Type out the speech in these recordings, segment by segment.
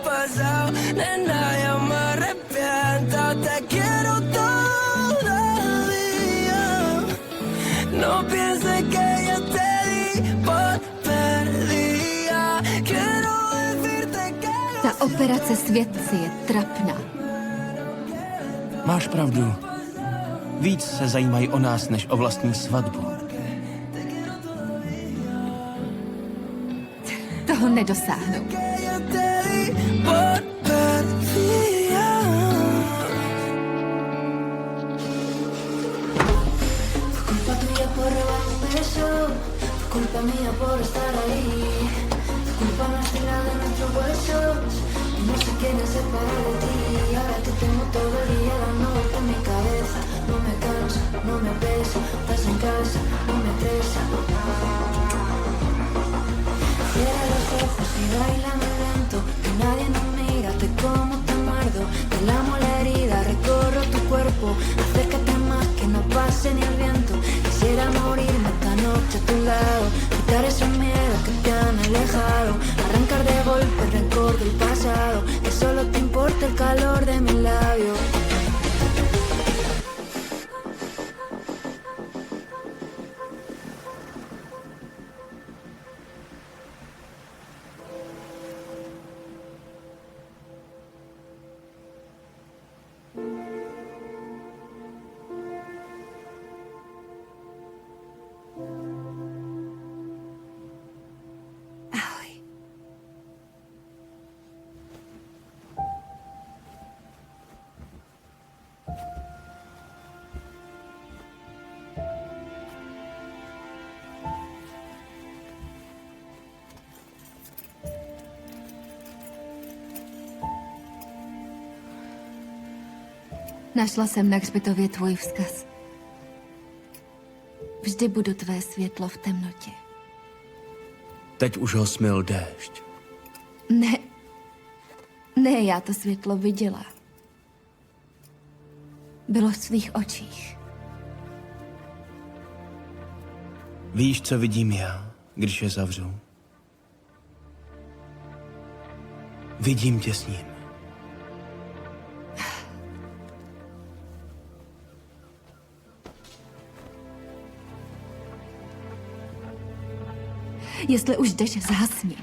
pasado, nena, yo me arrepiento, te quiero todavía. No pienses que yo te di por perdida. Quiero decirte que Ta operace světci je trapná. Máš pravdu. Víc se zajímají o nás, než o vlastní svatbu. Toho nedosáhnou. yo te di por perdida. Fue culpa tuya por robar un beso, fue culpa mía por estar ahí. Fue culpa nuestra de nuestros huesos, y no sé quién es separar de ti. Ahora te tengo todo el día dando vueltas en mi cabeza. No me cansa, no me pesa, estás en casa, no me pesa. Cierra los ojos y bailame lento, que nadie nos mira, te como, te muerdo, te lamo la herida, recorro tu cuerpo, acércate más que no pase ni el viento. Quisiera morirme esta noche a tu lado, quitar esos miedos que te han alejado, arrancar de golpe el rencor del pasado, que solo te importa el calor de mis labios. Ahoj. Našla jsem na hřbitově tvůj vzkaz. Vždy budu tvé světlo v temnotě. Teď už ho smyl déšť. Ne, já to světlo viděla. Bylo v tvých očích. Víš, co vidím já, když je zavřu? Vidím tě s ním. Jestli už jdeš, zhasni.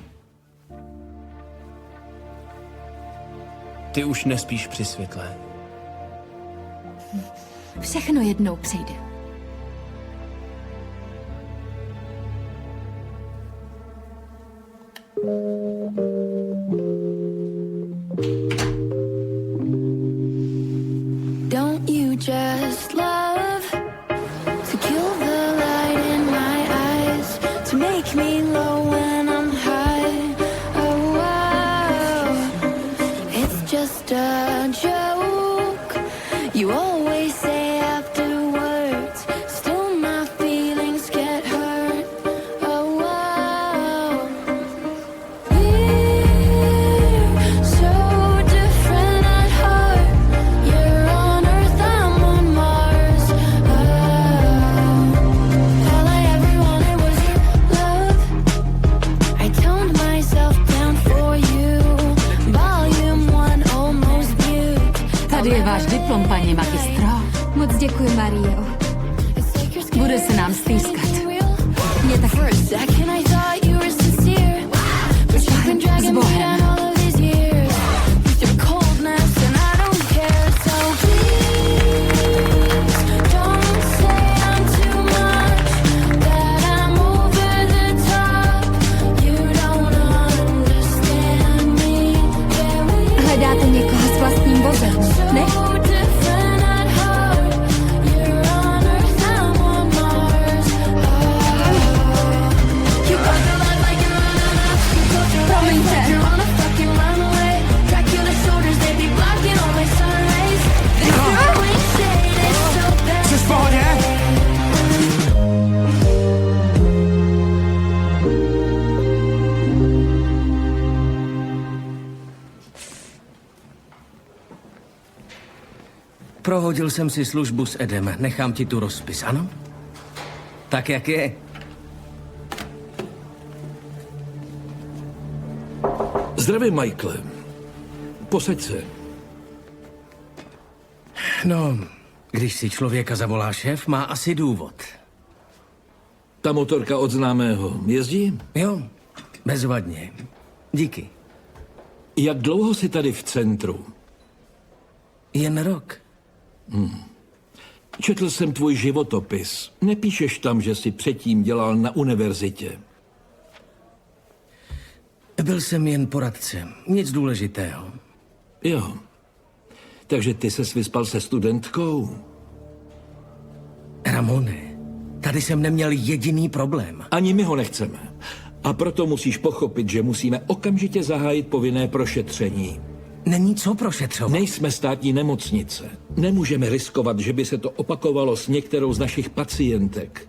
Ty už nespíš při světle. Všechno jednou přijde. Don't you just love to kill the light in my eyes, to make me low when I'm high? Oh, wow. It's just a joke you always say afterwards, still my feelings get hurt. Oh, wow. We're so different at heart. You're on Earth, I'm on Mars. All I ever wanted was your love. I toned myself down for you. Volume 1 almost mute. Tady je váš diplom, paní magistro. Moc děkuji, Mario. Bude se nám stýskat. Mě taky. For a second I thought you were sincere, but you've been dragging me down all of these years with your coldness, and I don't care. So please don't say I'm too much, that I'm over the top. You don't understand me. Yeah, we Hledáte někoho s vlastním vozem, ne? so different at heart. You're on Earth, I'm on Mars. You got the life like you're on a Promiňte. You're on a fucking runaway. Dracula shoulders, they be blocking all my sun rays. This green shade is so bad. Jsi v pohodě? Prohodil jsem si službu s Edem. Nechám ti tu rozpis, ano? Tak, jak je? Zdravím, Michael. Posaď se. No, když si člověka zavolá šéf, má asi důvod. Ta motorka od známého jezdí? Jo, bezvadně. Díky. Jak dlouho jsi tady v centru? Jen rok. Četl jsem tvůj životopis. Nepíšeš tam, že jsi předtím dělal na univerzitě. Byl jsem jen poradcem. Nic důležitého. Jo. Takže ty ses vyspal se studentkou? Ramone, tady jsem neměl jediný problém. Ani my ho nechceme. A proto musíš pochopit, že musíme okamžitě zahájit povinné prošetření. Není co prošetřovat. Nejsme státní nemocnice. Nemůžeme riskovat, že by se to opakovalo s některou z našich pacientek.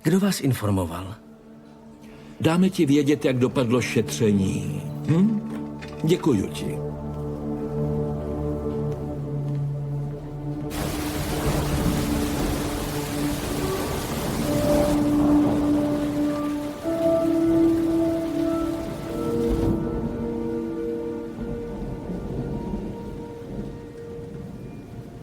Kdo vás informoval? Dáme ti vědět, jak dopadlo šetření. Děkuju ti.